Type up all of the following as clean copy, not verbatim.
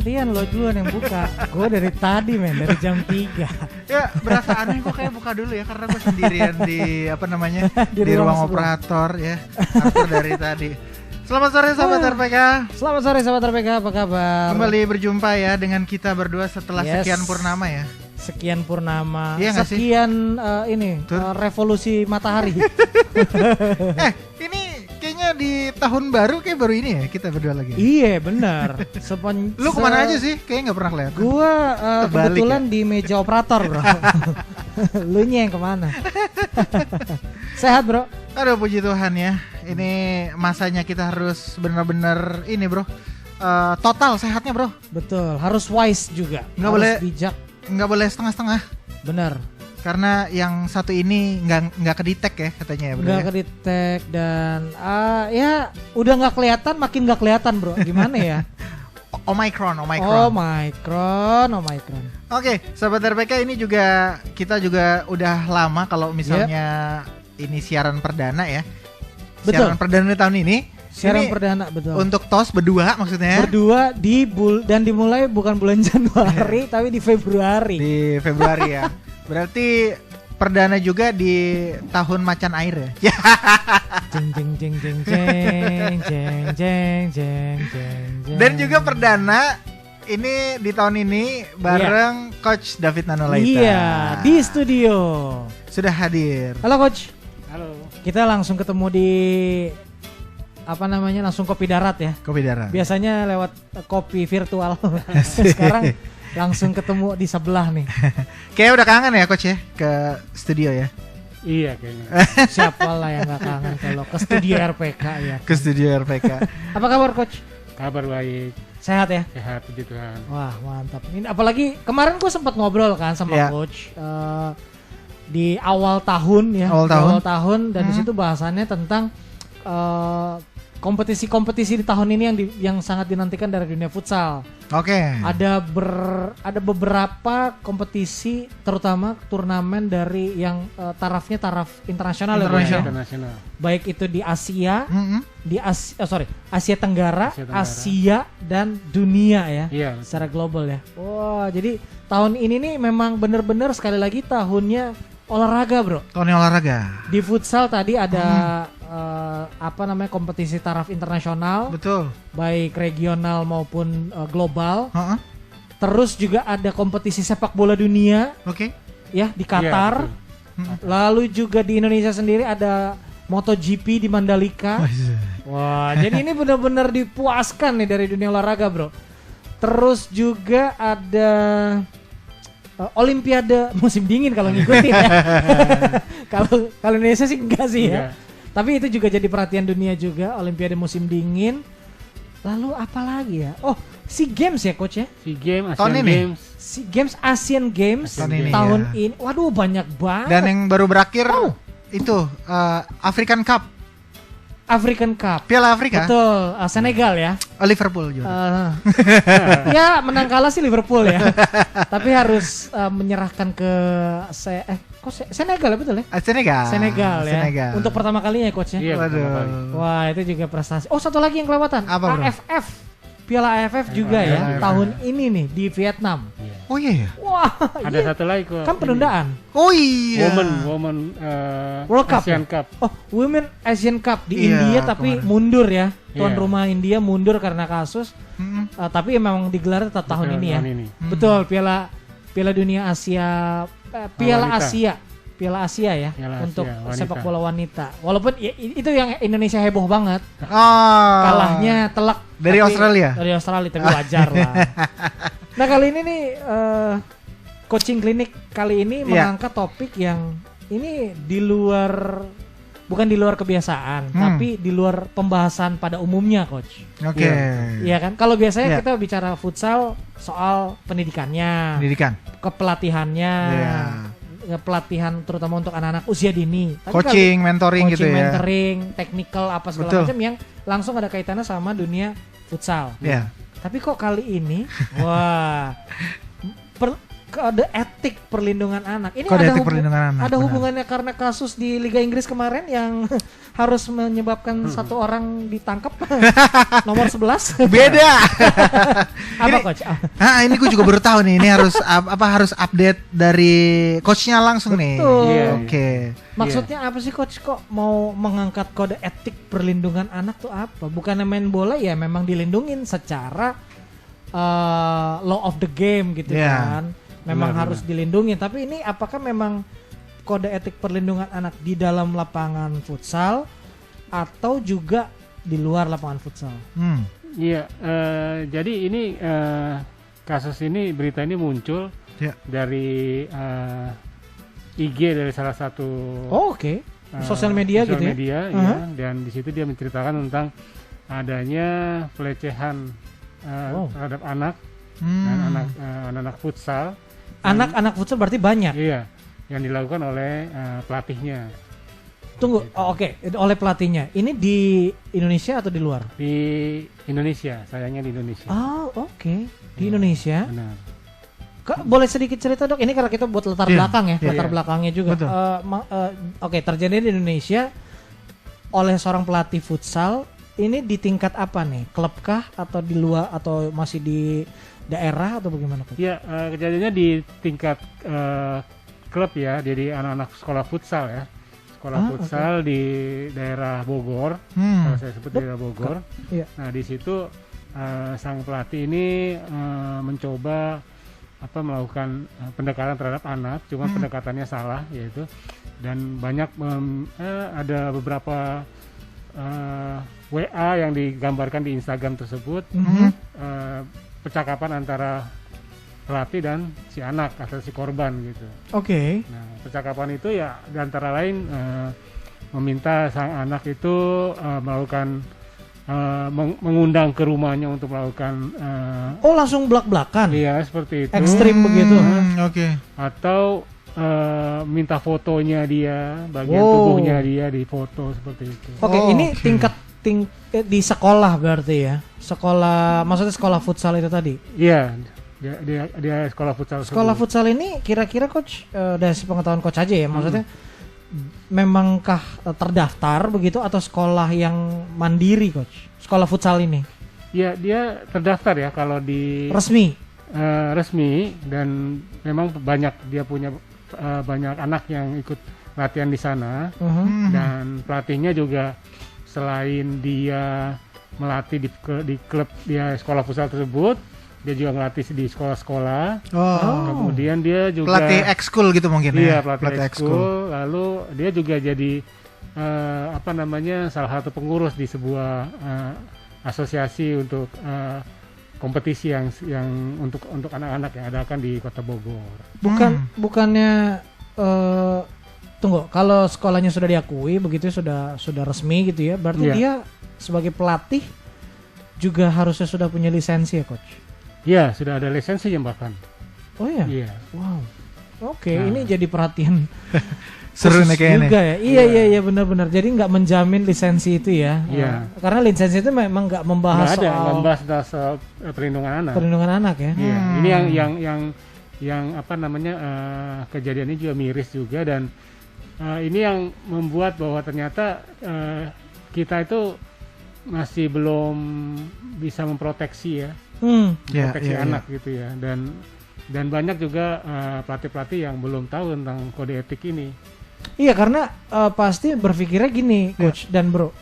gantian lo duluan yang buka. Gue dari tadi dari jam 3. Ya berasa aneh kok kayak buka dulu ya karena gue sendirian di di ruang operator ya. Atur dari tadi. Selamat sore sahabat RPK. Selamat sore sahabat RPK, apa kabar? Kembali berjumpa ya dengan kita berdua setelah sekian purnama ya. Sekian purnama, iya sekian revolusi matahari. Ini kayaknya di tahun baru baru ini ya kita berdua lagi. Iya benar. Lu kemana aja sih? Kayaknya nggak pernah kelihatan. Gua kebetulan di meja operator bro. Lu yang kemana? Sehat bro? Aduh puji Tuhan ya. Ini masanya kita harus benar-benar ini bro. Total sehatnya bro. Betul. Harus wise juga. Nggak boleh bijak. Nggak boleh setengah-setengah. Benar. Karena yang satu ini nggak kedetek ya katanya ya bro. Nggak kedetek dan ya udah nggak kelihatan makin nggak kelihatan bro. Gimana ya? Omicron. Oke, sahabat RPK ini juga kita juga udah lama kalau misalnya ini siaran perdana ya. Betul. Siaran perdana tahun ini. Siaran perdana betul. Untuk TOS berdua maksudnya. Berdua dan dimulai bukan bulan Januari tapi di Februari. Di Februari ya. Berarti perdana juga di tahun macan air ya. Dan juga perdana ini di tahun ini bareng Coach David Nanolaita. Iya, di studio. Sudah hadir. Halo Coach. Halo. Kita langsung ketemu di langsung kopi darat ya. Kopi darat. Biasanya lewat kopi virtual. Sekarang langsung ketemu di sebelah nih. Kayak udah kangen ya Coach ya ke studio ya. Iya kayaknya. Siapa lah yang gak kangen kalau ke studio RPK ya. Ke studio RPK. Apa kabar Coach? Kabar baik. Sehat ya? Sehat puji Tuhan. Wah mantap. Ini apalagi kemarin gue sempat ngobrol kan sama Coach di awal tahun ya. Awal tahun dan di situ bahasannya tentang kompetisi-kompetisi di tahun ini yang sangat dinantikan dari dunia futsal. Oke. Ada beberapa kompetisi terutama turnamen dari yang taraf internasional. Baik itu di Asia, di Asia Tenggara, Asia dan dunia ya. Iya. Secara global ya. Wah, jadi tahun ini nih memang benar-benar sekali lagi tahunnya olahraga, bro. Tahunnya olahraga. Di futsal tadi ada kompetisi taraf internasional. Betul. Baik regional maupun global. Terus juga ada kompetisi sepak bola dunia. Oke. Ya di Qatar. Lalu juga di Indonesia sendiri ada MotoGP di Mandalika. Wah, jadi ini benar-benar dipuaskan nih dari dunia olahraga, bro. Terus juga ada Olimpiade musim dingin kalau ngikutin ya. Kalau Indonesia sih enggak sih ya. Tapi itu juga jadi perhatian dunia juga, Olimpiade musim dingin. Lalu apa lagi ya? Oh, SEA Games ya Coach ya? SEA Games, Asian Games tahun ini. Waduh, banyak banget. Dan yang baru berakhir itu African Cup. Piala Afrika. Betul, Senegal ya. Liverpool juga. Ya, menang kalah sih Liverpool ya. Tapi harus menyerahkan ke Senegal ya betul ya? Senegal ya. Untuk pertama kalinya ya Coach ya. Iya, wah, itu juga prestasi. Oh, satu lagi yang kelewatan. Apa, bro? Piala AFF juga ya. Tahun ini nih di Vietnam. Oh iya ya. Wah, ada satu lagi kok. Kan penundaan. Oh iya. Women World Cup. Asian Cup. Oh, Women Asian Cup di India tapi mundur ya. Tuan rumah India mundur karena kasus. Tapi memang digelar tetap tahun ini ya. Betul, Piala Dunia Asia, Piala Asia ya untuk sepak bola wanita. Walaupun itu yang Indonesia heboh banget. Kalahnya telak dari Australia. Dari Australia tapi wajar lah. Nah, kali ini nih coaching klinik kali ini mengangkat topik yang ini bukan di luar kebiasaan, tapi di luar pembahasan pada umumnya, Coach. Oke. Iya kan? Kalau biasanya kita bicara futsal soal pendidikannya, kepelatihannya. Pelatihan terutama untuk anak-anak usia dini. Coaching, mentoring gitu ya. Mentoring, technical apa segala macam yang langsung ada kaitannya sama dunia futsal. Iya. Tapi kok kali ini kode etik perlindungan anak. Ini Kode ada etik perlindungan anak, ada benar. hubungannya karena kasus di Liga Inggris kemarin yang harus menyebabkan satu orang ditangkap nomor 11. Beda. Apa coach? Ini gue juga baru tahu nih. Ini harus harus update dari coachnya langsung nih. Betul. Iya, Oke. Maksudnya apa sih coach kok mau mengangkat kode etik perlindungan anak tuh apa? Bukannya main bola ya memang dilindungin secara law of the game gitu kan. Memang Benar, harus dilindungi, tapi ini apakah memang kode etik perlindungan anak di dalam lapangan futsal atau juga di luar lapangan futsal? Iya, jadi ini kasus ini, berita ini muncul dari IG dari salah satu Oke. Sosial media gitu ya? media, ya, dan di situ dia menceritakan tentang adanya pelecehan terhadap anak dan anak futsal. Anak-anak futsal berarti banyak. Iya, yang dilakukan oleh pelatihnya. Tunggu, oke, oleh pelatihnya. Ini di Indonesia atau di luar? Di Indonesia, sayangnya di Indonesia. Oh, oke. Di Indonesia. Benar. Boleh sedikit cerita dok? Ini karena kita buat latar belakang ya, latar belakangnya juga. Betul. Oke, terjadi di Indonesia oleh seorang pelatih futsal. Ini di tingkat apa nih? Klub kah atau di luar atau masih di daerah atau bagaimana? Iya, kejadiannya di tingkat klub ya, jadi anak-anak sekolah futsal ya. Sekolah futsal di daerah Bogor, kalau saya sebut daerah Bogor. Iya. Nah, di situ sang pelatih ini mencoba melakukan pendekatan terhadap anak, cuma pendekatannya salah yaitu, dan banyak ada beberapa WA yang digambarkan di Instagram tersebut, percakapan antara pelatih dan si anak atau si korban gitu. Oke. Nah, percakapan itu ya antara lain meminta sang anak itu melakukan mengundang ke rumahnya untuk melakukan langsung belak-belakan. iya seperti itu. Ekstrim begitu. Oke. Atau minta fotonya dia, bagian tubuhnya dia difoto seperti itu. Oke, ini tingkat di sekolah berarti ya. Sekolah, maksudnya sekolah futsal itu tadi. Iya, dia sekolah futsal. Sekolah futsal ini kira-kira coach dari pengetahuan coach aja ya, maksudnya memangkah terdaftar begitu atau sekolah yang mandiri coach? Sekolah futsal ini? Iya, dia terdaftar ya kalau di resmi. Resmi, dan memang dia punya banyak anak yang ikut latihan di sana. Dan pelatihnya juga selain dia melatih di klub dia sekolah futsal tersebut, dia juga ngelatih di sekolah-sekolah. Kemudian dia juga pelatih ekskul gitu mungkin ya. Iya, pelatih ekskul. Lalu dia juga jadi salah satu pengurus di sebuah asosiasi untuk kompetisi yang untuk anak-anak yang adakan di Kota Bogor. Bukannya tunggu, kalau sekolahnya sudah diakui begitu sudah resmi gitu ya, berarti dia sebagai pelatih juga harusnya sudah punya lisensi ya coach? Iya, sudah ada lisensinya bahkan. Oh ya? Iya. Wow. Oke, ini jadi perhatian seru nih kayaknya juga ya. Iya benar-benar. Jadi nggak menjamin lisensi itu ya. Iya. Karena lisensi itu memang nggak membahas soal perlindungan anak. Perlindungan anak ya. Iya. Ini yang kejadian ini juga miris juga, dan ini yang membuat bahwa ternyata kita itu masih belum bisa memproteksi ya. Proteksi anak gitu ya, dan banyak juga pelatih-pelatih yang belum tahu tentang kode etik ini. Iya, karena pasti berpikirnya gini coach dan bro,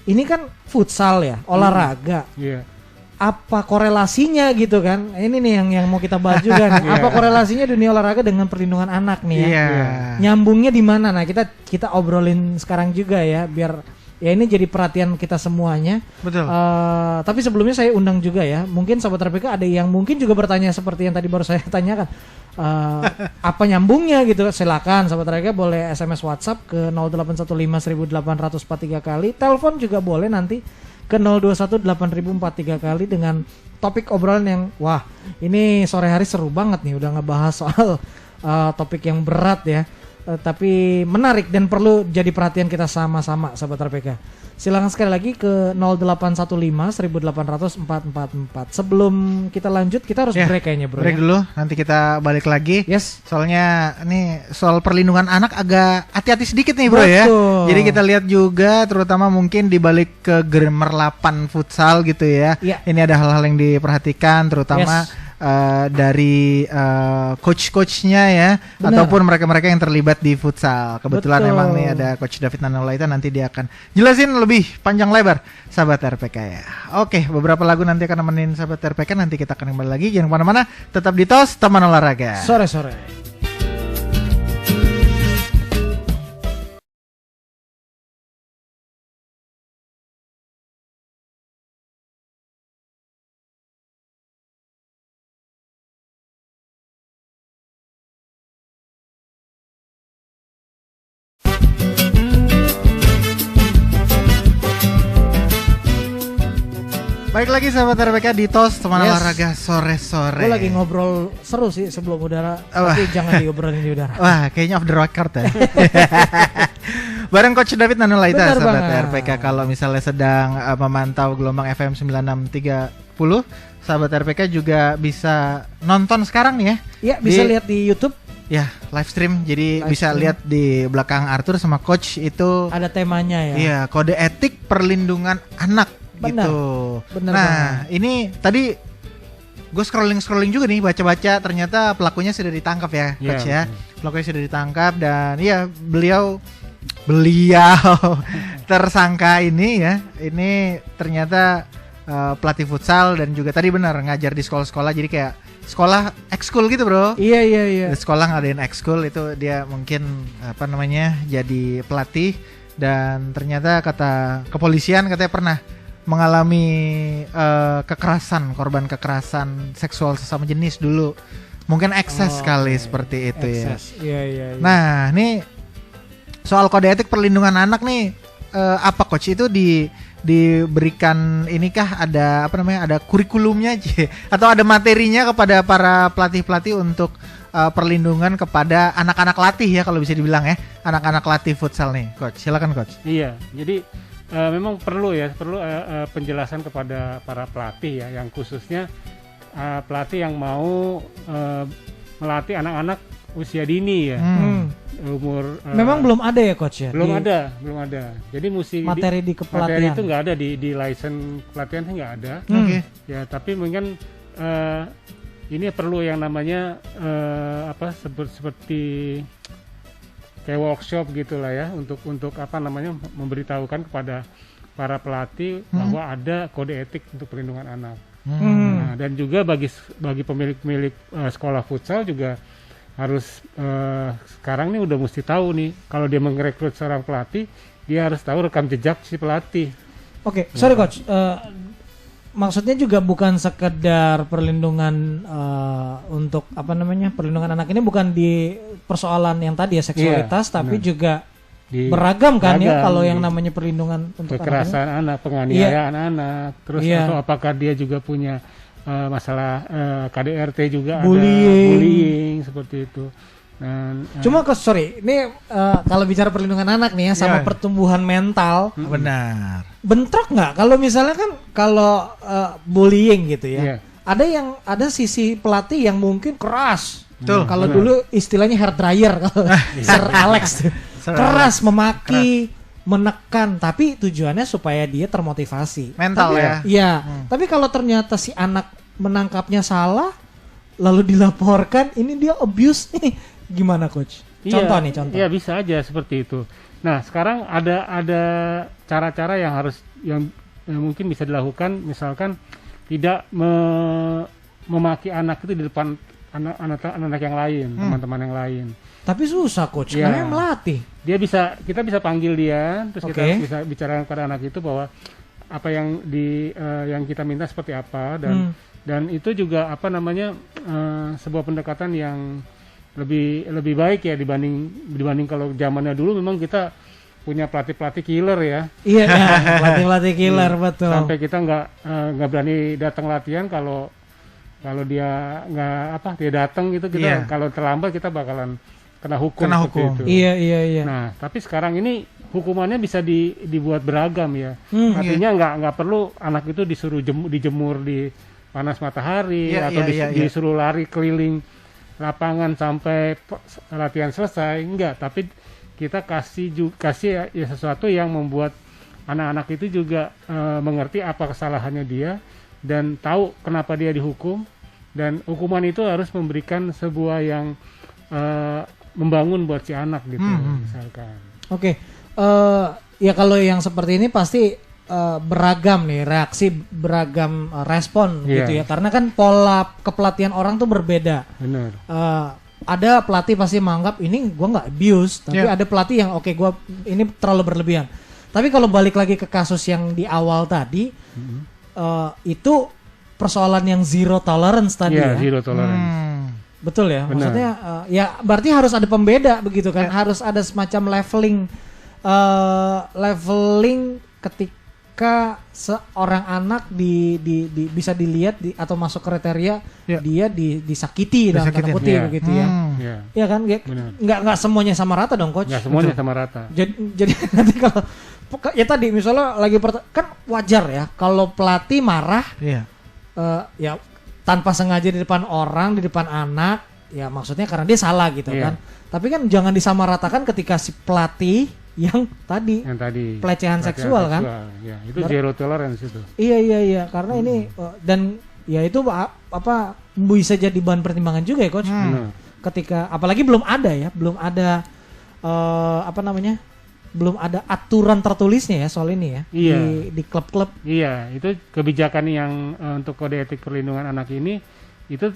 ini kan futsal ya, olahraga. Iya. Apa korelasinya gitu kan? Ini nih yang mau kita bahas juga nih. Apa korelasinya dunia olahraga dengan perlindungan anak nih ya? Nyambungnya di mana? Nah, kita obrolin sekarang juga ya, biar ya ini jadi perhatian kita semuanya. Betul. Tapi sebelumnya saya undang juga ya. Mungkin Sobat RPK ada yang mungkin juga bertanya seperti yang tadi baru saya tanyakan. Apa nyambungnya gitu? Silakan Sobat RPK boleh SMS WhatsApp ke 08151843 kali. Telepon juga boleh nanti ke 0218.043 kali dengan topik obrolan yang ini sore hari seru banget nih, udah ngebahas soal topik yang berat ya. tapi menarik dan perlu jadi perhatian kita sama-sama sahabat RPK. Silakan sekali lagi ke 0815 1800 444. Sebelum kita lanjut kita harus break kayaknya bro. Break dulu, nanti kita balik lagi. Yes. Soalnya nih soal perlindungan anak agak hati-hati sedikit nih bro. Betul. Ya. Jadi kita lihat juga terutama mungkin di balik ke Gemerlapan futsal gitu ya. Ini ada hal-hal yang diperhatikan terutama dari coach-coachnya ya. Bener. Ataupun mereka-mereka yang terlibat di futsal. Kebetulan memang nih ada Coach David Nanulaita, nanti dia akan jelasin lebih panjang lebar sahabat RPK ya. Oke, beberapa lagu nanti akan nemenin sahabat RPK, nanti kita akan kembali lagi. Jangan kemana-mana, tetap di TOS Teman Olahraga Sore-sore. Baik lagi sahabat RPK di TOS Teman Olahraga Sore-sore. Gue lagi ngobrol seru sih sebelum udara, tapi jangan diobrolin di udara. Wah, kayaknya off the record ya. Bareng Coach David Nanulaita sahabat RPK. Kalau misalnya sedang memantau gelombang FM 9630, sahabat RPK juga bisa nonton sekarang nih ya. Iya, bisa lihat di YouTube. Ya, live stream. Jadi bisa lihat di belakang Arthur sama Coach itu ada temanya ya. Iya, kode etik perlindungan anak. Benar, gitu. Benar nah banget. Ini tadi gue scrolling juga nih, baca-baca ternyata pelakunya sudah ditangkap ya, Coach ya. Pelakunya sudah ditangkap dan ya beliau tersangka ini ya, ini ternyata pelatih futsal dan juga tadi benar ngajar di sekolah-sekolah, jadi kayak sekolah ekskul gitu bro. Iya. Di sekolah ngadain ekskul itu dia mungkin jadi pelatih dan ternyata kata kepolisian katanya pernah mengalami korban kekerasan seksual sesama jenis dulu, mungkin ekses kali seperti itu ekses. Ya. Iya. Nah, ini soal kode etik perlindungan anak nih, apa Coach itu diberikan inikah ada ada kurikulumnya atau ada materinya kepada para pelatih-pelatih untuk perlindungan kepada anak-anak latih ya, kalau bisa dibilang ya, anak-anak latih futsal nih, Coach. Silakan Coach. Iya, jadi memang perlu penjelasan kepada para pelatih ya, yang khususnya pelatih yang mau melatih anak-anak usia dini ya. Umur memang belum ada ya Coach ya? Belum ada. Jadi materi di kepelatihan. Materi itu nggak ada di license pelatihan sih nggak ada. Ya, tapi mungkin ini perlu yang namanya seperti kayak workshop gitulah ya, untuk memberitahukan kepada para pelatih bahwa ada kode etik untuk perlindungan anak. Nah, dan juga bagi pemilik sekolah futsal juga harus sekarang nih udah mesti tahu nih, kalau dia merekrut seorang pelatih, dia harus tahu rekam jejak si pelatih. Oke, sorry Coach. Maksudnya juga bukan sekedar perlindungan untuk perlindungan anak ini bukan di persoalan yang tadi ya, seksualitas, tapi juga beragam kan ya, kalau yang namanya perlindungan untuk kekerasan anak, penganiayaan anak, terus atau apakah dia juga punya masalah KDRT juga, bullying seperti itu. Dan, cuma ini kalau bicara perlindungan anak nih ya, sama pertumbuhan mental, benar. Bentrok nggak kalau misalnya kan kalau bullying gitu ya, ada sisi pelatih yang mungkin keras. Kalau dulu istilahnya hair dryer kalau Sir Alex keras memaki, menekan, tapi tujuannya supaya dia termotivasi mental ya. Iya. Tapi kalau ternyata si anak menangkapnya salah lalu dilaporkan, ini dia abuse nih, gimana Coach? Contoh. Iya, bisa aja seperti itu. Nah, sekarang ada cara-cara yang mungkin bisa dilakukan, misalkan tidak memaki anak itu di depan anak-anak yang lain, teman-teman yang lain. Tapi susah Coach, karena melatih. Kita bisa panggil dia, terus kita bisa bicara kepada anak itu bahwa apa yang yang kita minta seperti apa, dan itu juga sebuah pendekatan yang lebih baik ya dibanding kalau zamannya dulu memang kita punya pelatih killer ya. Iya, pelatih killer betul. Sampai kita nggak berani datang latihan kalau dia nggak dia datang gitu, kita kalau terlambat kita bakalan kena hukum. Itu. Iya. Nah, tapi sekarang ini hukumannya bisa dibuat beragam ya. Artinya nggak perlu anak itu disuruh dijemur di panas matahari atau disuruh lari keliling lapangan sampai latihan selesai, enggak. Tapi kita kasih ya sesuatu yang membuat anak-anak itu juga mengerti apa kesalahannya dia dan tahu kenapa dia dihukum, dan hukuman itu harus memberikan sebuah yang membangun buat si anak gitu misalkan. Oke. Ya kalau yang seperti ini pasti beragam nih reaksi, beragam respon gitu ya, karena kan pola kepelatihan orang tuh berbeda. Benar. Ada pelatih pasti menganggap ini gue nggak abuse, tapi ada pelatih yang gue ini terlalu berlebihan. Tapi kalau balik lagi ke kasus yang di awal tadi, itu persoalan yang zero tolerance tadi ya. Zero tolerance. Betul ya. Benar. Maksudnya ya berarti harus ada pembeda begitu kan, harus ada semacam leveling ketika seorang anak bisa dilihat atau masuk kriteria dia disakiti dalam tanda kutip begitu ya. Ya kan, nggak semuanya sama rata dong coach. Nggak semuanya sama rata. Jadi nanti kalau ya tadi misalnya lagi kan wajar ya kalau pelatih marah ya tanpa sengaja di depan orang, di depan anak, ya maksudnya karena dia salah gitu kan. Tapi kan jangan disamaratakan ketika si pelatih yang tadi pelecehan seksual kan. Ya, itu zero tolerance itu. Iya, karena ini dan ya itu bisa jadi bahan pertimbangan juga ya coach. Ketika apalagi belum ada belum ada aturan tertulisnya ya soal ini ya di klub-klub. Iya, itu kebijakan yang untuk kode etik perlindungan anak ini itu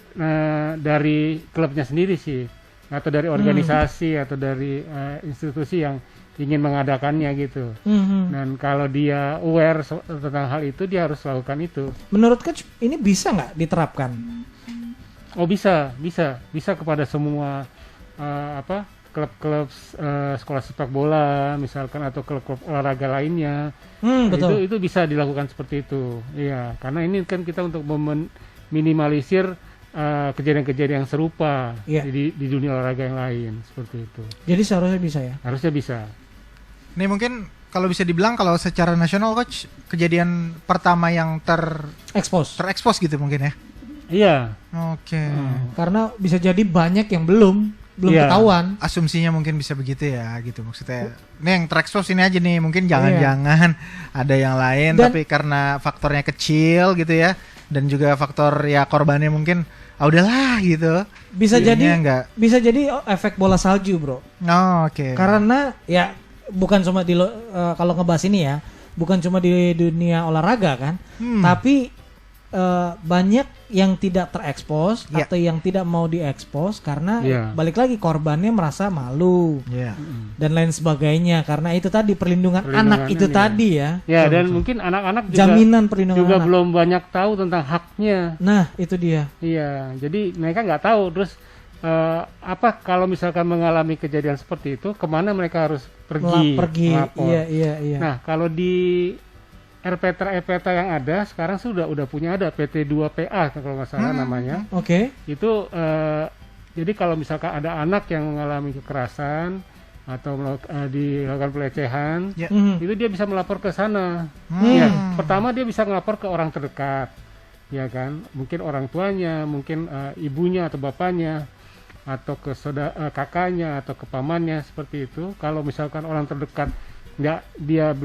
dari klubnya sendiri sih, atau dari organisasi atau dari institusi yang ingin mengadakannya gitu. Dan kalau dia aware tentang hal itu, dia harus lakukan itu. Menurut coach ini bisa nggak diterapkan? Oh bisa kepada semua klub-klub sekolah sepak bola misalkan atau klub-klub olahraga lainnya. Betul. Itu bisa dilakukan seperti itu. Iya, karena ini kan kita untuk meminimalisir kejadian-kejadian yang serupa di dunia olahraga yang lain seperti itu. Jadi seharusnya bisa ya? Harusnya bisa. Ini mungkin kalau bisa dibilang kalau secara nasional coach kejadian pertama yang terekspos gitu mungkin ya? Iya. Oke. Karena bisa jadi banyak yang belum ketahuan. Asumsinya mungkin bisa begitu ya gitu maksudnya. Ini yang terekspos ini aja nih, mungkin jangan-jangan ada yang lain tapi karena faktornya kecil gitu ya, dan juga faktor ya korbannya mungkin udahlah gitu. Bisa jadi efek bola salju, bro. Oke. Karena ya bukan cuma kalau ngebahas ini ya, bukan cuma di dunia olahraga kan, tapi banyak yang tidak terekspos atau yang tidak mau diekspos karena balik lagi korbannya merasa malu dan lain sebagainya, karena itu tadi perlindungan anak itu tadi ya. Ya, dan mungkin anak-anak juga jaminan perlindungan juga anak. Belum banyak tahu tentang haknya. Nah, itu dia. Iya, jadi mereka nggak tahu terus kalau misalkan mengalami kejadian seperti itu, kemana mereka harus pergi melapor. Iya. Nah, kalau di RPTA yang ada sekarang sudah punya ada PT2PA kalau nggak salah namanya. Oke. Itu jadi kalau misalkan ada anak yang mengalami kekerasan atau dilakukan pelecehan, itu dia bisa melapor ke sana. Ya, pertama dia bisa melapor ke orang terdekat, ya kan? Mungkin orang tuanya, mungkin ibunya atau bapaknya, atau ke kakaknya atau ke pamannya seperti itu. Kalau misalkan orang terdekat nggak dia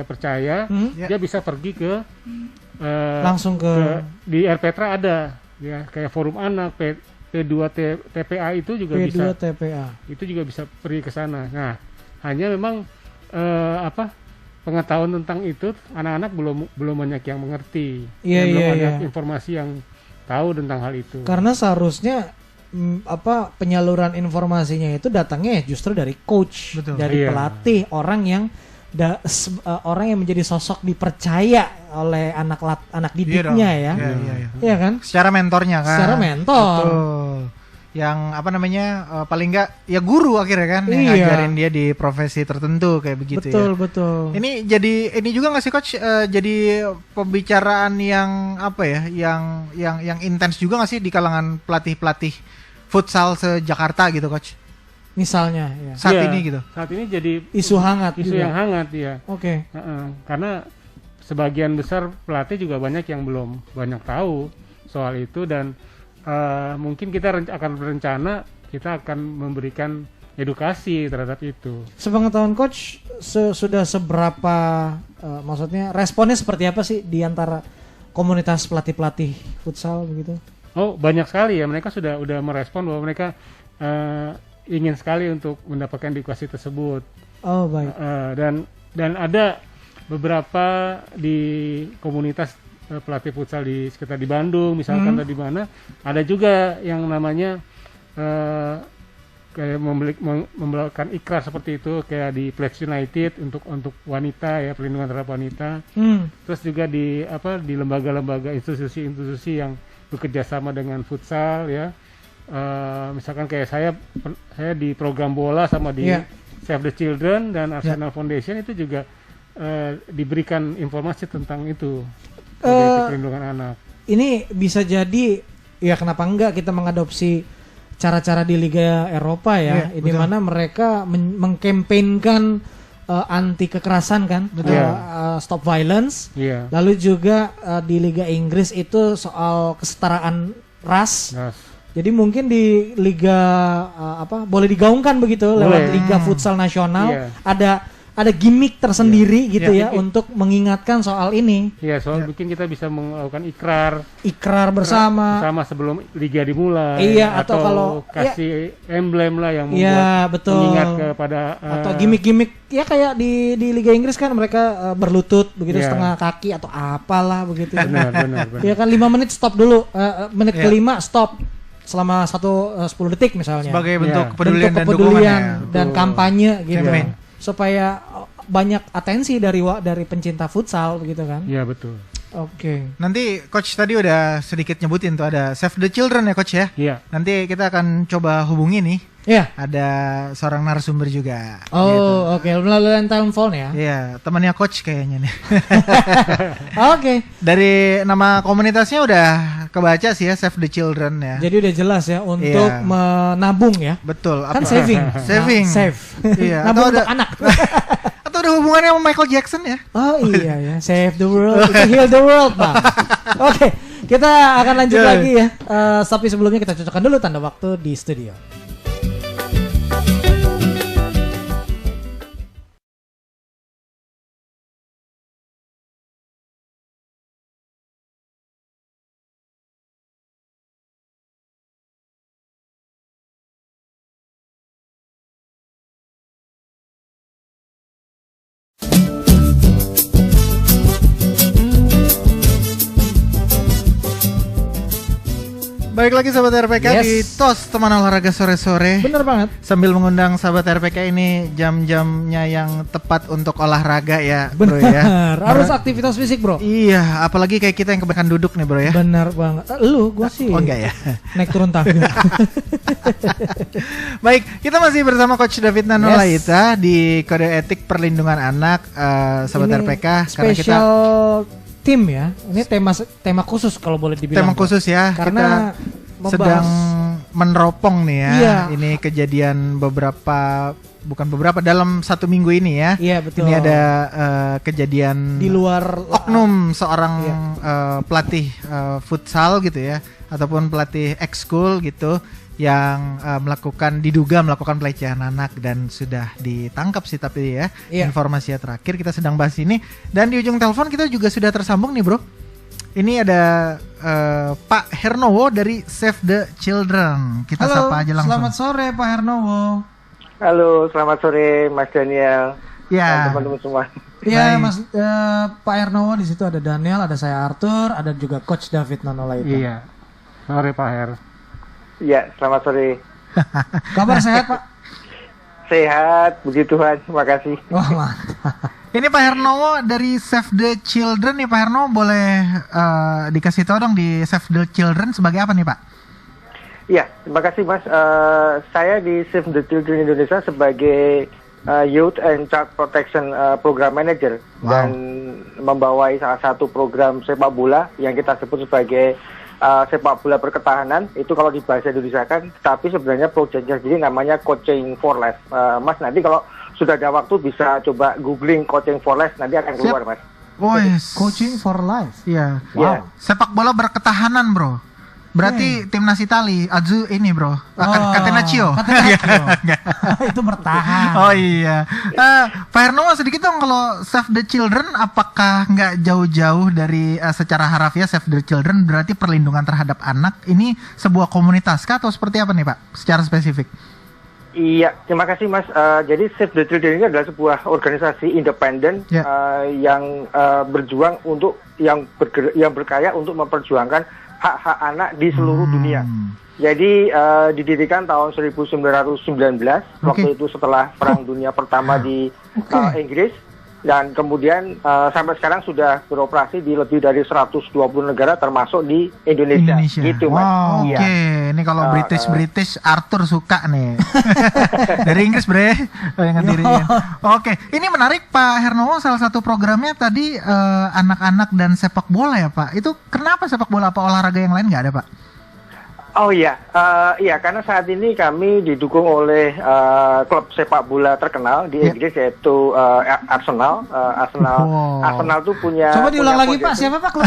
percaya, dia bisa pergi ke langsung ke di RPTRA ada ya, kayak forum anak P2TPA itu juga bisa. P2TPA itu juga bisa pergi ke sana. Nah, hanya memang pengetahuan tentang itu anak-anak belum banyak yang mengerti, belum banyak informasi yang tahu tentang hal itu. Karena seharusnya penyaluran informasinya itu datangnya justru dari coach, dari pelatih, orang yang menjadi sosok dipercaya oleh anak didiknya ya kan? Secara mentornya kan. Secara mentor. Betul. Yang paling enggak ya guru akhirnya kan yang ngajarin dia di profesi tertentu kayak begitu. Betul. Ini juga nggak sih coach, jadi pembicaraan yang yang intens juga nggak sih di kalangan pelatih futsal se-Jakarta gitu, Coach? Misalnya, ya. Saat ini gitu. Saat ini jadi isu hangat. Isu juga. yang hangat, ya. Oke. Karena sebagian besar pelatih juga banyak yang belum banyak tahu soal itu, dan mungkin kita akan berencana kita akan memberikan edukasi terhadap itu. Sepengetahuan Coach, sudah seberapa maksudnya responnya seperti apa sih di antara komunitas pelatih-pelatih futsal begitu? Oh, banyak sekali ya, mereka sudah merespon bahwa mereka ingin sekali untuk mendapatkan edukasi tersebut. Oh, baik. Dan ada beberapa di komunitas pelatih futsal di sekitar di Bandung misalkan, atau di mana ada juga yang namanya kayak memberikan ikrar seperti itu, kayak di Pledge United untuk wanita ya, perlindungan terhadap wanita. Terus juga di lembaga-lembaga institusi-institusi yang bekerja sama dengan futsal ya. Misalkan kayak saya di program bola sama di Save the Children dan Arsenal Foundation itu juga diberikan informasi tentang itu, perlindungan anak. Ini bisa jadi ya, kenapa enggak kita mengadopsi cara-cara di Liga Eropa ya, di mana mereka mengkampanyekan anti kekerasan kan, stop violence. Lalu juga di Liga Inggris itu soal kesetaraan ras. Jadi mungkin di liga boleh digaungkan begitu lewat Liga Futsal Nasional, ada gimmick tersendiri gitu ya untuk mengingatkan soal ini. Iya, soal mungkin kita bisa melakukan ikrar bersama sebelum liga dimulai. Iya, atau kalau kasih emblem lah yang membuat mengingat kepada atau gimmick-gimmick ya, kayak di Liga Inggris kan mereka berlutut begitu setengah kaki atau apalah begitu. Benar. Ya kan 5 menit stop dulu, menit kelima stop selama 10 detik misalnya. Sebagai bentuk kepedulian dan kampanye gitu. Supaya banyak atensi dari pencinta futsal begitu kan? Iya, betul. Oke. Nanti Coach tadi udah sedikit nyebutin tuh ada Save the Children ya, Coach ya? Iya. Nanti kita akan coba hubungi nih. Iya. Ada seorang narasumber juga. Oh, oke. Melalui telepon ya? Iya, temannya Coach kayaknya nih. Oke. Dari nama komunitasnya udah kebaca sih ya, Save the Children ya. Jadi udah jelas ya untuk menabung ya. Betul. Kan saving. Save. Iya. Nabung untuk anak. Atau ada hubungannya sama Michael Jackson ya? Oh iya ya, save the world, heal the world, Bang. Oke, kita akan lanjut lagi ya. Tapi sebelumnya kita cocokkan dulu tanda waktu di studio. Baik lagi sahabat RPK di TOS Teman Olahraga Sore-sore. Bener banget. Sambil mengundang sahabat RPK ini jam-jamnya yang tepat untuk olahraga ya, Bro. Bener ya. Harus aktivitas fisik, Bro. Iya, apalagi kayak kita yang kebanyakan duduk nih, Bro ya. Bener banget. Gua sih. Oh enggak ya. Naik turun tangga. Baik, kita masih bersama Coach David Nanulaita di Kode Etik Perlindungan Anak, sahabat ini RPK. Karena kita tim ya, ini tema khusus kalau boleh dibilang. Tema khusus ya, karena kita sedang meneropong nih ya. Iya. Ini kejadian bukan beberapa dalam 1 minggu ini ya. Iya betul. Ini ada kejadian di luar oknum seorang pelatih futsal gitu ya, ataupun pelatih ekskul gitu, yang diduga melakukan pelecehan anak dan sudah ditangkap sih, tapi ya informasi terakhir kita sedang bahas ini. Dan di ujung telepon kita juga sudah tersambung nih, Bro. Ini ada Pak Hernowo dari Save the Children. Kita sapa aja langsung. Selamat sore Pak Hernowo. Halo, selamat sore Mas Daniel. Ya. Teman-teman semua. Iya, Mas Pak Hernowo, di situ ada Daniel, ada saya Arthur, ada juga Coach David Nanulaita. Iya. Sore Pak Her. Iya, selamat sore. Kabar sehat, Pak? Sehat, puji Tuhan, terima kasih. Wah, mantap. Ini Pak Hernowo dari Save the Children nih, Pak Hernowo boleh dikasih tahu dong di Save the Children sebagai apa nih, Pak? Iya, terima kasih Mas. Saya di Save the Children Indonesia sebagai Youth and Child Protection Program Manager dan membawai salah satu program sepak bola yang kita sebut sebagai sepak bola berketahanan, itu kalau di bahasa Indonesia kan, tapi sebenarnya proyeknya sendiri namanya Coaching for Life. Mas, nanti kalau sudah ada waktu bisa coba googling Coaching for Life, nanti akan keluar. Mas. Coaching for Life. Iya. Wow. Sepak bola berketahanan, bro. Berarti timnas Itali, Azu ini bro, Catenaccio. Itu bertahan. Oh iya. Pak Herno sedikit dong, kalau Save the Children apakah nggak jauh-jauh dari secara harafiah Save the Children berarti perlindungan terhadap anak, ini sebuah komunitas kah atau seperti apa nih Pak, secara spesifik? Iya, terima kasih Mas. Jadi Save the Children ini adalah sebuah organisasi independen yang berjuang untuk yang berkarya untuk memperjuangkan hak-hak anak di seluruh dunia. Jadi didirikan tahun 1919, waktu itu setelah Perang Dunia Pertama di Inggris, dan kemudian sampai sekarang sudah beroperasi di lebih dari 120 negara termasuk di Indonesia. Gitu, Mas. Wow, oke. Ini kalau British Arthur suka nih. Dari Inggris, Bre. Yang ngedirin. Oke, ini menarik Pak Hernowo, salah satu programnya tadi anak-anak dan sepak bola ya Pak. Itu kenapa sepak bola, apa olahraga yang lain nggak ada Pak? Oh iya, karena saat ini kami didukung oleh klub sepak bola terkenal di Inggris, yaitu Arsenal. Arsenal tuh punya. Coba diulang lagi Pak, siapa Pak klub?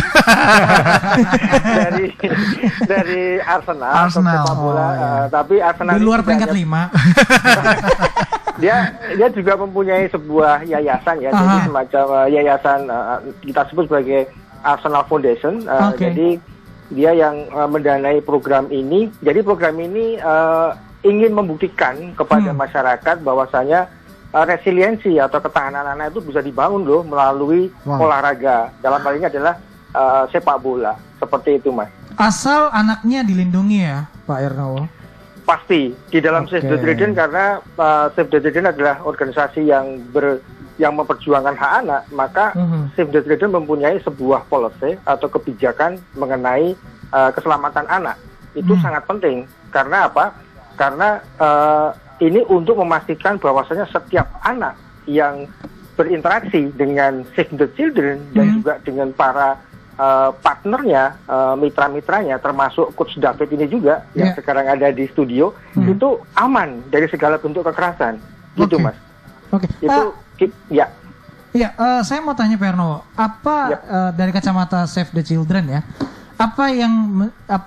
dari Arsenal. Sepak bola, tapi Arsenal di luar peringkat 5. Dia juga mempunyai sebuah yayasan ya, jadi semacam yayasan kita sebut sebagai Arsenal Foundation. Jadi dia yang mendanai program ini. Jadi program ini ingin membuktikan kepada masyarakat bahwasanya resiliensi atau ketahanan anak itu bisa dibangun loh melalui olahraga. Dalam hal ini adalah sepak bola. Seperti itu Mas. Asal anaknya dilindungi ya Pak Hernowo? Pasti di dalam Save the Children, karena Save the Children adalah organisasi yang memperjuangkan hak anak, maka Save the Children mempunyai sebuah policy atau kebijakan mengenai keselamatan anak. Itu sangat penting. Karena apa? Karena ini untuk memastikan bahwasanya setiap anak yang berinteraksi dengan Save the Children dan juga dengan para partnernya, mitra-mitranya, termasuk Coach David ini juga yang sekarang ada di studio, itu aman dari segala bentuk kekerasan. Gitu Mas. Itu ya. Iya, saya mau tanya Pak Hernowo, apa dari kacamata Save the Children ya, apa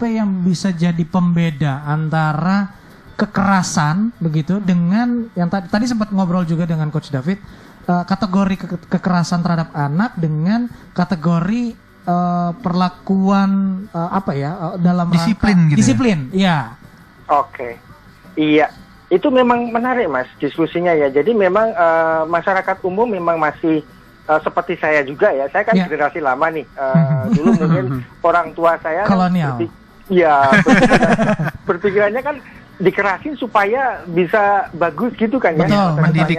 yang bisa jadi pembeda antara kekerasan begitu dengan yang tadi sempat ngobrol juga dengan Coach David, kategori kekerasan terhadap anak dengan kategori perlakuan dalam disiplin rangka, gitu. Disiplin, ya. Oke. Iya. Itu memang menarik Mas diskusinya ya. Jadi memang masyarakat umum memang masih seperti saya juga ya. Saya kan generasi lama nih. Dulu mungkin orang tua saya kolonial. Berpikirannya kan dikerasin supaya bisa bagus gitu kan. Betul, ya. Mendidik.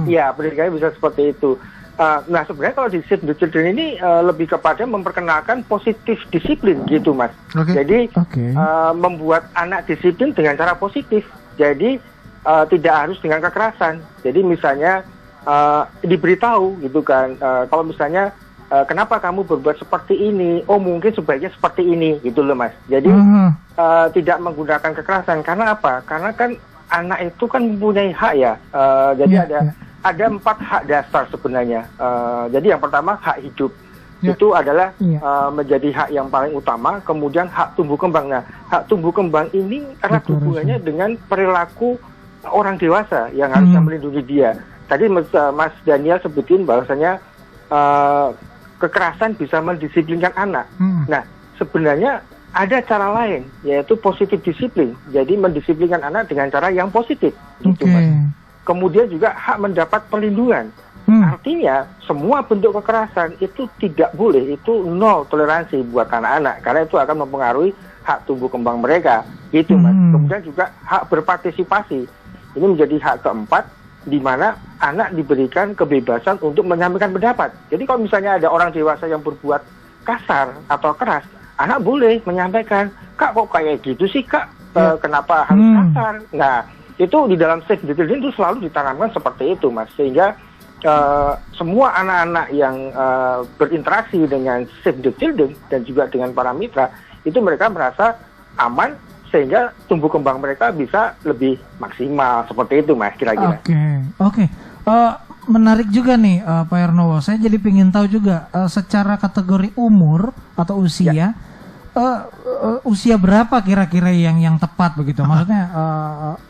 Iya, pendidikannya bisa seperti itu. Nah sebenarnya kalau di Save the Children ini lebih kepada memperkenalkan positif disiplin gitu Mas. Jadi membuat anak disiplin dengan cara positif. Jadi tidak harus dengan kekerasan. Jadi misalnya diberitahu gitu kan, kalau misalnya kenapa kamu berbuat seperti ini? Oh mungkin sebaiknya seperti ini gitu loh Mas. Jadi tidak menggunakan kekerasan. Karena apa? Karena kan anak itu kan mempunyai hak ya. Jadi ada 4 hak dasar sebenarnya. Jadi yang pertama hak hidup. Itu adalah menjadi hak yang paling utama. Kemudian hak tumbuh kembang. Nah, hak tumbuh kembang ini erat hubungannya dengan perilaku orang dewasa yang harusnya melindungi dia. Tadi Mas Daniel sebutin bahwasanya kekerasan bisa mendisiplinkan anak. Nah, sebenarnya ada cara lain, yaitu positif disiplin. Jadi mendisiplinkan anak dengan cara yang positif. Gitu, Mas. Kemudian juga hak mendapat perlindungan. Artinya semua bentuk kekerasan itu tidak boleh, itu nol toleransi buat anak-anak, karena itu akan mempengaruhi hak tumbuh kembang mereka, gitu Mas. Kemudian juga hak berpartisipasi, ini menjadi hak keempat, di mana anak diberikan kebebasan untuk menyampaikan pendapat. Jadi kalau misalnya ada orang dewasa yang berbuat kasar atau keras, anak boleh menyampaikan, Kak kok kayak gitu sih Kak, kenapa harus kasar? Nah itu di dalam Save the Children itu selalu ditanamkan seperti itu Mas, sehingga semua anak-anak yang berinteraksi dengan Save the Children dan juga dengan para mitra itu mereka merasa aman sehingga tumbuh kembang mereka bisa lebih maksimal seperti itu Mas kira-kira. Oke. Menarik juga nih Pak Ernowo. Saya jadi pengen tahu juga secara kategori umur atau usia, usia berapa kira-kira yang tepat begitu? Maksudnya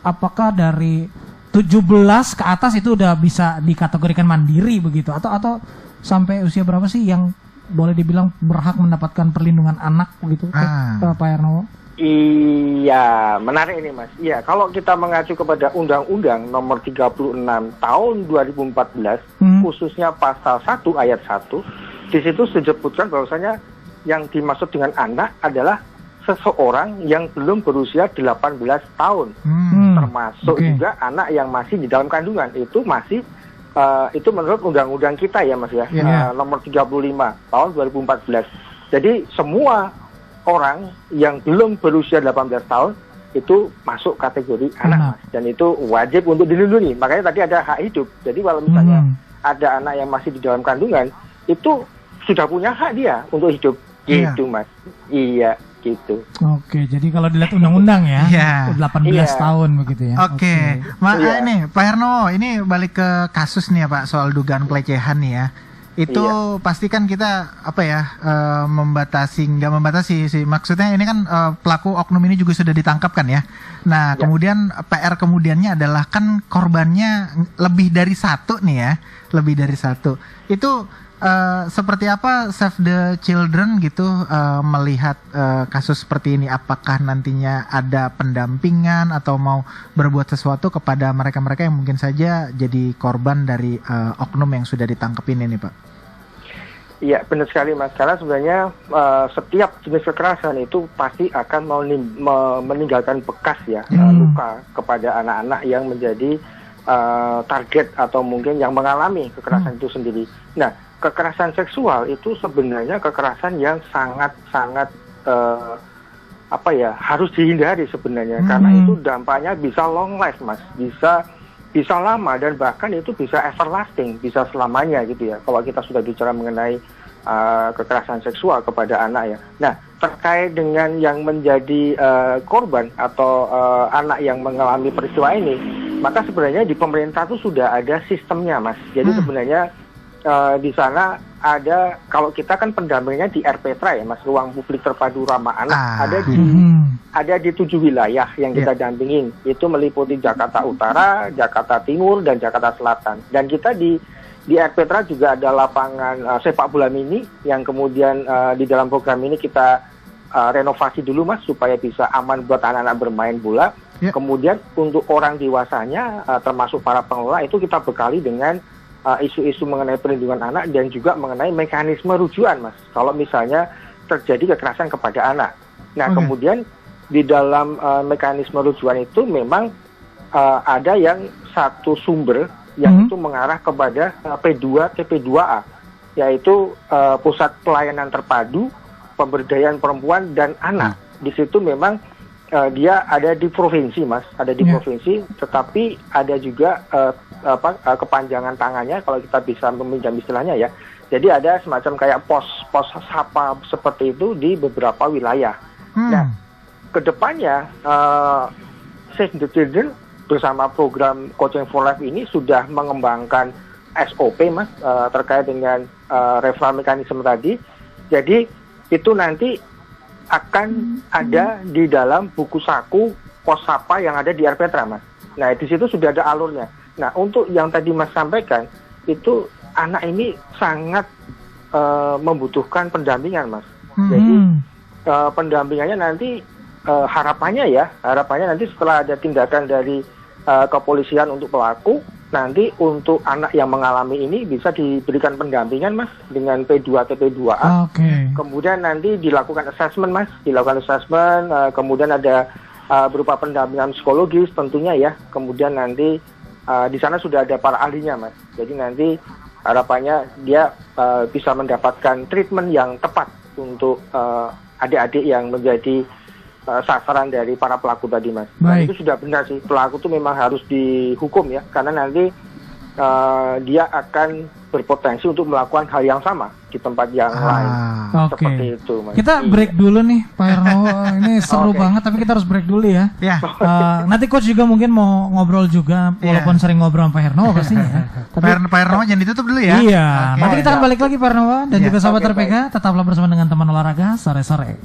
apakah dari 17 ke atas itu udah bisa dikategorikan mandiri begitu? Atau sampai usia berapa sih yang boleh dibilang berhak mendapatkan perlindungan anak begitu, Pak Ernowo? Iya, menarik ini Mas. Iya, kalau kita mengacu kepada Undang-Undang Nomor 36 Tahun 2014, khususnya Pasal 1 Ayat 1, di situ disebutkan bahwasanya yang dimaksud dengan anak adalah seseorang yang belum berusia 18 tahun, termasuk juga anak yang masih di dalam kandungan. Itu masih itu menurut undang-undang kita ya Mas ya, Nomor 35 Tahun 2014. Jadi semua orang yang belum berusia 18 tahun itu masuk kategori anak Mas, dan itu wajib untuk dilindungi. Makanya tadi ada hak hidup. Jadi kalau misalnya ada anak yang masih di dalam kandungan, itu sudah punya hak dia untuk hidup gitu Mas. Iya gitu. Oke, jadi kalau dilihat undang-undang ya, 18 tahun begitu ya. Oke. Ini Pak Ernowo, ini balik ke kasus nih ya Pak, soal dugaan pelecehan nih ya. Itu pasti kan kita nggak membatasi sih, maksudnya ini kan pelaku oknum ini juga sudah ditangkap kan ya. Nah kemudian PR kemudiannya adalah kan korbannya lebih dari satu nih ya, lebih dari satu. Itu seperti apa Save the Children gitu melihat kasus seperti ini? Apakah nantinya ada pendampingan atau mau berbuat sesuatu kepada mereka-mereka yang mungkin saja jadi korban dari oknum yang sudah ditangkap ini nih Pak? Iya benar sekali Mas, karena sebenarnya setiap jenis kekerasan itu pasti akan meninggalkan bekas ya, luka kepada anak-anak yang menjadi target atau mungkin yang mengalami kekerasan itu sendiri. Nah, kekerasan seksual itu sebenarnya kekerasan yang sangat-sangat harus dihindari sebenarnya, karena itu dampaknya bisa long life Mas, bisa lama dan bahkan itu bisa everlasting, bisa selamanya gitu ya. Kalau kita sudah bicara mengenai kekerasan seksual kepada anak ya. Nah, terkait dengan yang menjadi korban atau anak yang mengalami peristiwa ini, maka sebenarnya di pemerintah itu sudah ada sistemnya Mas. Jadi sebenarnya di sana ada, kalau kita kan pendampingnya di RPTRA ya Mas, Ruang Publik Terpadu Ramah Anak, ada di 7 wilayah yang kita dampingin. Itu meliputi Jakarta Utara, Jakarta Timur, dan Jakarta Selatan. Dan kita di RPTRA juga ada lapangan sepak bola mini yang kemudian di dalam program ini kita renovasi dulu Mas, supaya bisa aman buat anak-anak bermain bola. Kemudian untuk orang dewasanya termasuk para pengelola itu kita bekali dengan isu-isu mengenai perlindungan anak dan juga mengenai mekanisme rujukan Mas, kalau misalnya terjadi kekerasan kepada anak. Nah kemudian di dalam mekanisme rujukan itu memang ada yang satu sumber yang itu mengarah kepada P2 TP2A, yaitu Pusat Pelayanan Terpadu Pemberdayaan Perempuan dan Anak. Di situ memang dia ada di provinsi Mas, ada di provinsi, tetapi ada juga kepanjangan tangannya kalau kita bisa meminjam istilahnya ya. Jadi ada semacam kayak pos sapa seperti itu di beberapa wilayah. Nah, kedepannya Save the Children bersama program Coaching for Life ini sudah mengembangkan SOP Mas, terkait dengan referral mekanisme tadi. Jadi itu nanti akan ada di dalam buku saku pos sapa yang ada di RPTRA Mas. Nah di situ sudah ada alurnya. Nah untuk yang tadi Mas sampaikan itu anak ini sangat membutuhkan pendampingan Mas. Jadi pendampingannya nanti harapannya nanti setelah ada tindakan dari kepolisian untuk pelaku, nanti untuk anak yang mengalami ini bisa diberikan pendampingan Mas dengan P2 TP2A. Kemudian nanti dilakukan assessment Mas, kemudian ada berupa pendampingan psikologis tentunya ya. Kemudian nanti di sana sudah ada para ahlinya Mas. Jadi nanti harapannya dia bisa mendapatkan treatment yang tepat untuk adik-adik yang menjadi sasaran dari para pelaku tadi Mas. Nah, itu sudah benar sih, pelaku itu memang harus dihukum ya, karena nanti dia akan berpotensi untuk melakukan hal yang sama di tempat yang lain. Seperti itu, Mas. Kita break dulu nih, Pak Hernowo. Ini seru banget, tapi kita harus break dulu ya. Nanti coach juga mungkin mau ngobrol juga, walaupun sering ngobrol sama Pak Hernowo pastinya. Tapi Pak Hernowo jangan ditutup dulu ya. Iya. Nanti kita akan balik lagi Pak Hernowo dan juga sahabat RPK. Tetaplah bersama dengan teman olahraga sore-sore.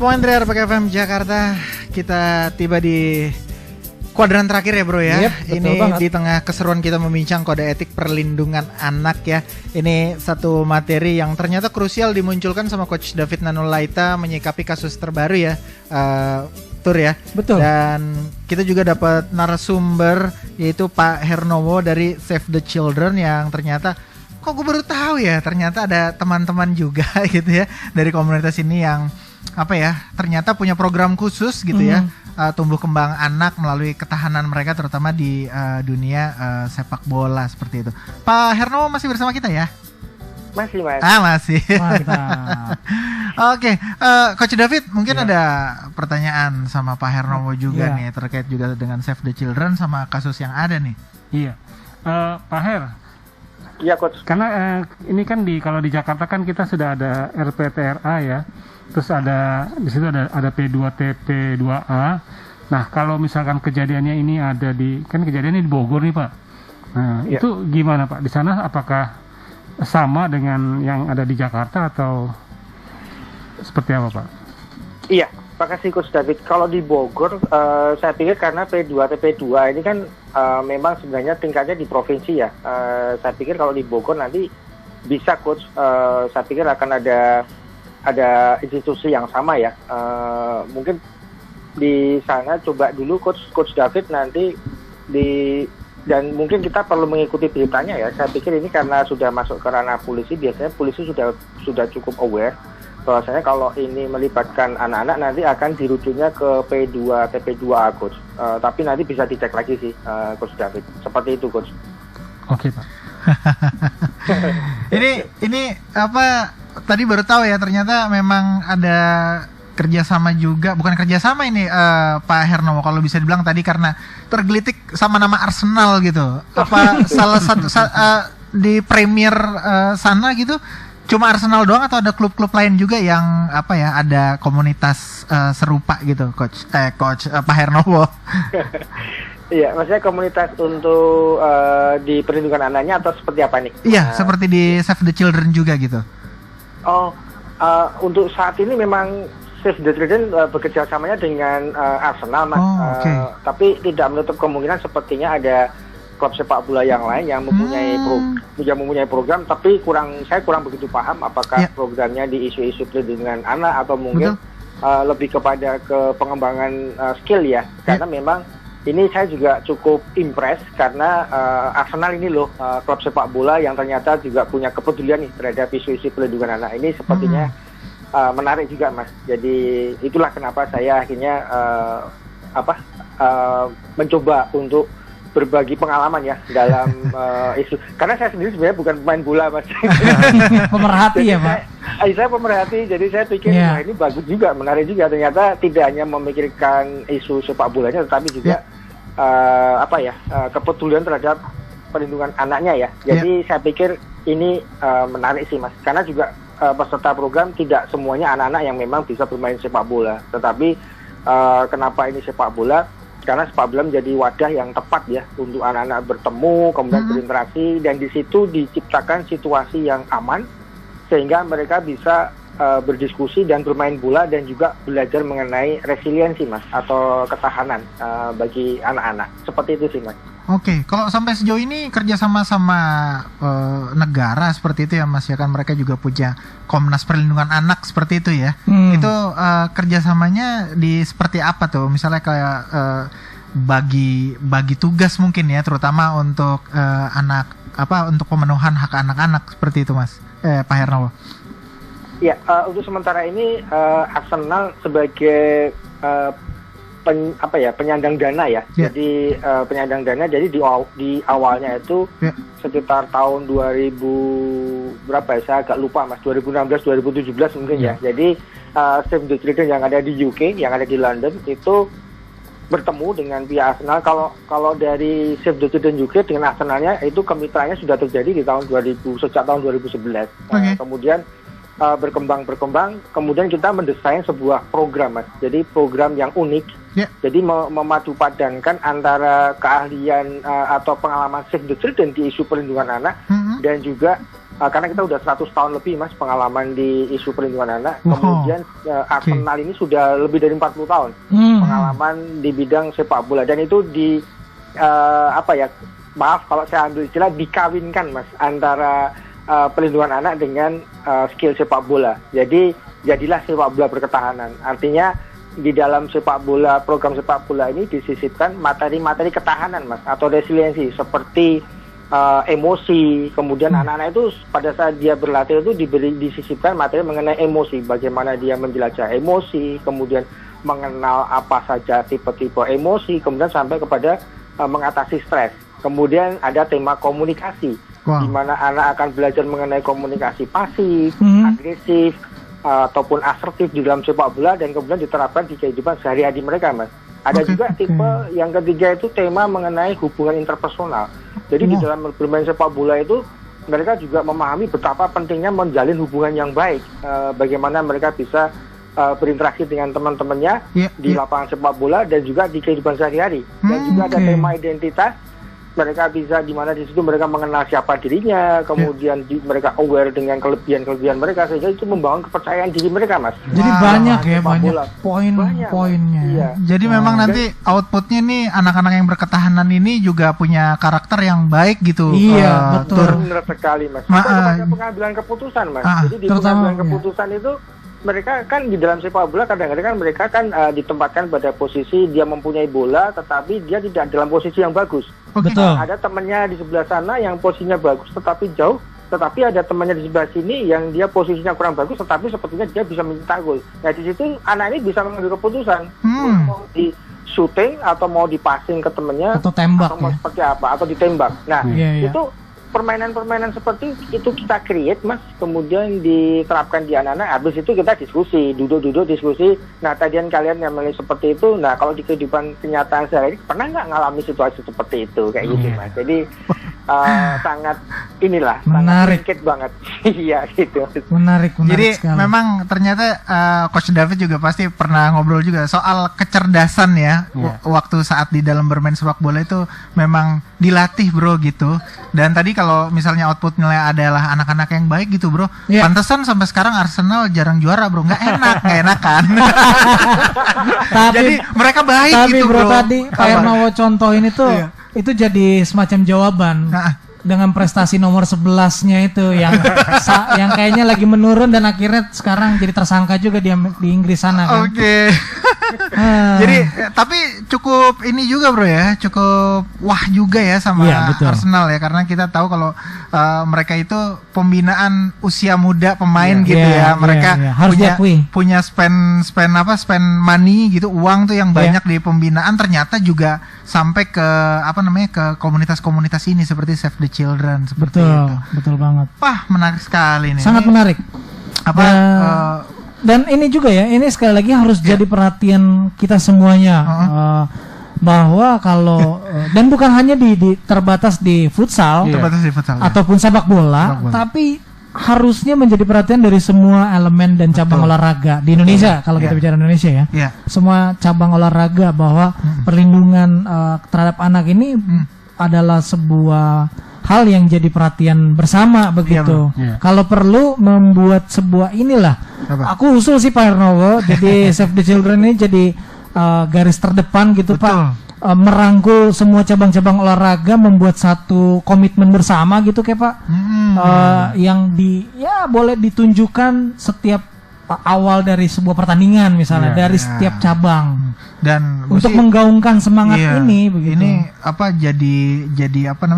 RPK FM Jakarta. Kita tiba di kuadran terakhir ya bro ya. Ini di tengah keseruan kita membincang kode etik perlindungan anak ya. Ini satu materi yang ternyata krusial dimunculkan sama Coach David Nanulaita menyikapi kasus terbaru ya, Tur ya. Betul. Dan kita juga dapat narasumber yaitu Pak Hernowo dari Save the Children yang ternyata kok gue baru tahu ya, ternyata ada teman-teman juga gitu ya dari komunitas ini yang ternyata punya program khusus gitu ya, tumbuh kembang anak melalui ketahanan mereka terutama di dunia sepak bola seperti itu. Pak Hernowo masih bersama kita ya? Masih, Mas. Masih. Oke, Coach David mungkin ada pertanyaan sama Pak Hernowo juga nih terkait juga dengan Save the Children sama kasus yang ada nih. Iya, Pak Her. Iya, Coach. Karena ini kan kalau di Jakarta kan kita sudah ada RPTRA ya. Terus di situ ada P2TP2A. Nah, kalau misalkan kejadiannya ini kejadiannya di Bogor nih, Pak. Nah, itu gimana, Pak? Di sana apakah sama dengan yang ada di Jakarta atau seperti apa, Pak? Iya, makasih Coach David. Kalau di Bogor, saya pikir karena P2TP2 ini kan memang sebenarnya tingkatnya di provinsi ya. Saya pikir kalau di Bogor nanti bisa, Coach. Saya pikir akan ada institusi yang sama ya. Mungkin di sana coba dulu Coach David nanti dan mungkin kita perlu mengikuti beritanya ya. Saya pikir ini karena sudah masuk ke ranah polisi, biasanya polisi sudah cukup aware bahwasanya kalau ini melibatkan anak-anak nanti akan dirujuknya ke P2TP2A, Coach. Tapi nanti bisa dicek lagi sih, Coach David. Seperti itu, Coach. Oke, Pak. ini tadi baru tahu ya, ternyata memang ada kerjasama juga, bukan kerjasama ini Pak Hernowo kalau bisa dibilang tadi karena tergelitik sama nama Arsenal gitu. Apa salah satu di Premier sana gitu cuma Arsenal doang atau ada klub-klub lain juga yang ada komunitas serupa gitu, Coach Pak Hernowo? Iya, maksudnya komunitas untuk di perlindungan anaknya atau seperti apa nih? Iya, seperti di Save the Children juga gitu. Untuk saat ini memang Save the Children bekerja samanya dengan Arsenal, Mas. Tapi tidak menutup kemungkinan sepertinya ada klub sepak bola yang lain yang mempunyai program, tapi saya kurang begitu paham apakah programnya di isu-isu perlindungan anak atau mungkin lebih kepada pengembangan skill ya. Karena memang ini saya juga cukup impress karena Arsenal ini loh klub sepak bola yang ternyata juga punya kepedulian nih terhadap isu-isu perlindungan anak ini sepertinya menarik juga, Mas. Jadi itulah kenapa saya akhirnya mencoba untuk berbagi pengalaman ya dalam isu. Karena saya sendiri sebenarnya bukan pemain bola, Mas. Pemerhati ya, Pak? Saya pemerhati, jadi saya pikir ini bagus juga, menarik juga. Ternyata tidak hanya memikirkan isu sepak bolanya, tetapi juga kepedulian terhadap perlindungan anaknya ya. Jadi saya pikir ini menarik sih, Mas. Karena juga peserta program tidak semuanya anak-anak yang memang bisa bermain sepak bola. Tetapi kenapa ini sepak bola? Karena sepak bola menjadi wadah yang tepat ya untuk anak-anak bertemu, kemudian berinteraksi, dan di situ diciptakan situasi yang aman sehingga mereka bisa berdiskusi dan bermain bola dan juga belajar mengenai resiliensi, Mas, atau ketahanan bagi anak-anak. Seperti itu sih, Mas. Oke, kalau sampai sejauh ini kerjasama sama negara seperti itu ya, Mas, ya kan mereka juga punya Komnas Perlindungan Anak seperti itu ya. Itu kerjasamanya di seperti apa tuh? Misalnya kayak bagi tugas mungkin ya, terutama untuk untuk pemenuhan hak anak-anak seperti itu, Mas. Pak Hernowo. Ya, untuk sementara ini Arsenal sebagai penyandang dana ya. Jadi penyandang dana. Jadi di awalnya itu sekitar tahun 2000 berapa ya? Saya agak lupa Mas. 2016, 2017 mungkin ya. Jadi Save the Children yang ada di UK, yang ada di London itu bertemu dengan pihak Arsenal. Kalau dari Save the Children UK dengan Arsenalnya itu kemitraannya sudah terjadi di tahun 2000 sejak tahun 2011. Kemudian berkembang, kemudian kita mendesain sebuah program, Mas. Jadi program yang unik. Jadi memadupadankan antara keahlian atau pengalaman Save the Children di isu perlindungan anak dan juga karena kita udah 100 tahun lebih, Mas, pengalaman di isu perlindungan anak. Kemudian Arsenal ini sudah lebih dari 40 tahun pengalaman di bidang sepak bola, dan itu maaf kalau saya ambil istilah, dikawinkan, Mas, antara perlindungan anak dengan skill sepak bola. Jadi jadilah sepak bola berketahanan. Artinya di dalam sepak bola, program sepak bola ini disisipkan materi-materi ketahanan, Mas, atau resiliensi seperti emosi. Kemudian anak-anak itu pada saat dia berlatih itu disisipkan materi mengenai emosi, bagaimana dia menjelajah emosi, kemudian mengenal apa saja tipe-tipe emosi, kemudian sampai kepada mengatasi stres. Kemudian ada tema komunikasi, di mana anak akan belajar mengenai komunikasi pasif, agresif, ataupun asertif di dalam sepak bola, dan kemudian diterapkan di kehidupan sehari-hari mereka, Mas. Ada juga tipe yang ketiga itu tema mengenai hubungan interpersonal. Jadi di dalam bermain sepak bola itu mereka juga memahami betapa pentingnya menjalin hubungan yang baik, bagaimana mereka bisa berinteraksi dengan teman-temannya di lapangan sepak bola dan juga di kehidupan sehari-hari. Dan juga ada tema identitas. Mereka bisa di mana di situ mereka mengenal siapa dirinya, kemudian mereka aware dengan kelebihan-kelebihan mereka, sehingga itu membangun kepercayaan diri mereka, Mas. Jadi banyak poin-poinnya. Iya. Jadi memang nanti outputnya nih anak-anak yang berketahanan ini juga punya karakter yang baik gitu. Iya, betul. Benar sekali, Mas. Itu ada pengambilan keputusan, Mas. Jadi di pengambilan keputusan itu mereka kan di dalam sepak bola kadang-kadang kan mereka kan ditempatkan pada posisi dia mempunyai bola tetapi dia tidak dalam posisi yang bagus. Betul. Ada temannya di sebelah sana yang posisinya bagus tetapi jauh, tetapi ada temannya di sebelah sini yang dia posisinya kurang bagus tetapi sepertinya dia bisa mencetak gol. Nah di situ anak ini bisa mengambil keputusan mau di shooting atau mau di passing ke temannya atau tembak, atau mau seperti apa atau ditembak. Nah itu permainan-permainan seperti itu kita create, Mas, kemudian diterapkan di anak-anak. Habis itu kita diskusi, duduk-duduk diskusi. Nah, tadian kalian yang mulai seperti itu. Nah, kalau di kehidupan kenyataan sehari pernah nggak ngalami situasi seperti itu kayak gitu, Mas. Jadi sangat menarik, sangat banget. Iya, gitu. Menarik Jadi sekali. memang ternyata Coach David juga pasti pernah ngobrol juga soal kecerdasan ya. Waktu saat di dalam bermain sepak bola itu memang dilatih, bro, gitu. Dan tadi kalau misalnya output nilai adalah anak-anak yang baik gitu, bro. Pantesan sampai sekarang Arsenal jarang juara, bro. Nggak enak kan. Jadi mereka baik gitu, bro. Tadi Pak Hernowo contohin itu itu jadi semacam jawaban. Dengan prestasi nomor 11-nya itu yang yang kayaknya lagi menurun dan akhirnya sekarang jadi tersangka juga di Inggris sana kan. Jadi tapi cukup ini juga, bro, ya, cukup wah juga ya sama Arsenal ya, karena kita tahu kalau mereka itu pembinaan usia muda pemain gitu ya. Mereka punya spend money gitu, uang tuh yang banyak di pembinaan, ternyata juga sampai ke ke komunitas-komunitas ini seperti Save the Children seperti itu. Betul banget. Wah, menarik sekali nih. Sangat menarik. Dan ini juga ya, ini sekali lagi harus jadi perhatian kita semuanya, bahwa kalau dan bukan hanya terbatas di futsal, ataupun sepak bola, tapi harusnya menjadi perhatian dari semua elemen dan cabang olahraga di Indonesia. Kalau kita bicara Indonesia ya, semua cabang olahraga, bahwa perlindungan terhadap anak ini adalah sebuah hal yang jadi perhatian bersama begitu. Kalau perlu membuat sebuah aku usul sih Pak Hernowo, jadi Save the Children ini jadi garis terdepan gitu, Pak. Merangkul semua cabang-cabang olahraga, membuat satu komitmen bersama gitu kayak Pak, yang boleh ditunjukkan setiap awal dari sebuah pertandingan misalnya, dari setiap cabang. Dan untuk menggaungkan semangat ini begitu. Ini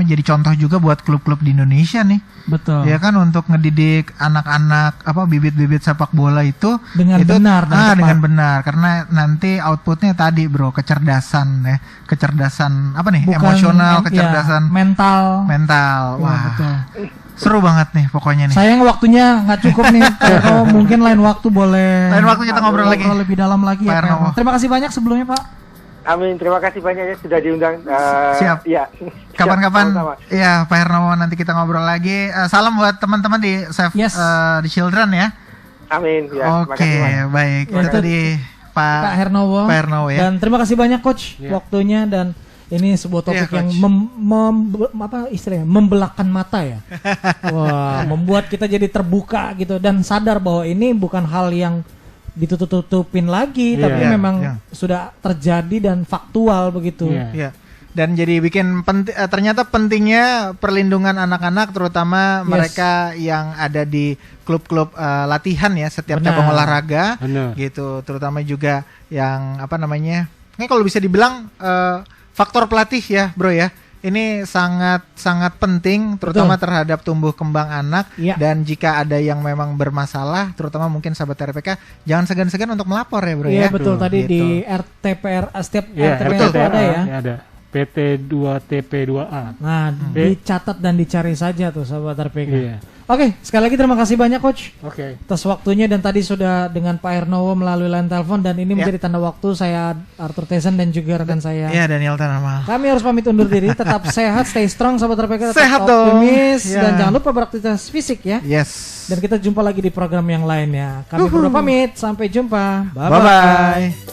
jadi contoh juga buat klub-klub di Indonesia nih. Betul. Ya kan, untuk ngedidik anak-anak bibit-bibit sepak bola itu dengan benar dengan benar, karena nanti outputnya tadi bro, kecerdasan emosional, kecerdasan mental. Wah, betul. Seru banget nih pokoknya nih. Sayang waktunya nggak cukup nih. Kalau mungkin lain waktu boleh. Lain waktu kita ngobrol lagi. Lebih dalam lagi ya. Terima kasih banyak sebelumnya Pak. Amin, terima kasih banyak ya sudah diundang. Siap. Ya. Kapan-kapan ya Pak Hernowo, nanti kita ngobrol lagi. Salam buat teman-teman di Save the Children ya. Amin. Ya, Oke, baik. Ya, itu di Pak Hernowo. Ya. Dan terima kasih banyak Coach waktunya, dan ini sebuah topik yang membelakkan mata ya. Wah, membuat kita jadi terbuka gitu dan sadar bahwa ini bukan hal yang ditutup-tutupin lagi, tapi memang sudah terjadi dan faktual begitu. Dan jadi bikin ternyata pentingnya perlindungan anak-anak, terutama mereka yang ada di klub-klub latihan ya, setiap cabang olahraga gitu, terutama juga yang ini kalau bisa dibilang faktor pelatih ya bro ya, ini sangat penting terutama terhadap tumbuh kembang anak. Dan jika ada yang memang bermasalah, terutama mungkin sahabat RPK, jangan segan-segan untuk melapor ya bro ya. Betul, tadi di RTPR setiap RTPR ada ya. Ada PT2TP2A. Nah, dicatat dan dicari saja tuh sahabat RPK. Oke, sekali lagi terima kasih banyak Coach. Atas waktunya, dan tadi sudah dengan Pak Hernowo melalui line telepon, dan ini menjadi tanda waktu. Saya Arthur Tesan dan juga rekan saya Daniel Tanamal. Kami harus pamit undur diri. Tetap sehat, stay strong sahabat RPK, tetap sehat optimis dan jangan lupa beraktivitas fisik ya. Yes. Dan kita jumpa lagi di program yang lainnya. Kami berdua pamit, sampai jumpa. Bye bye.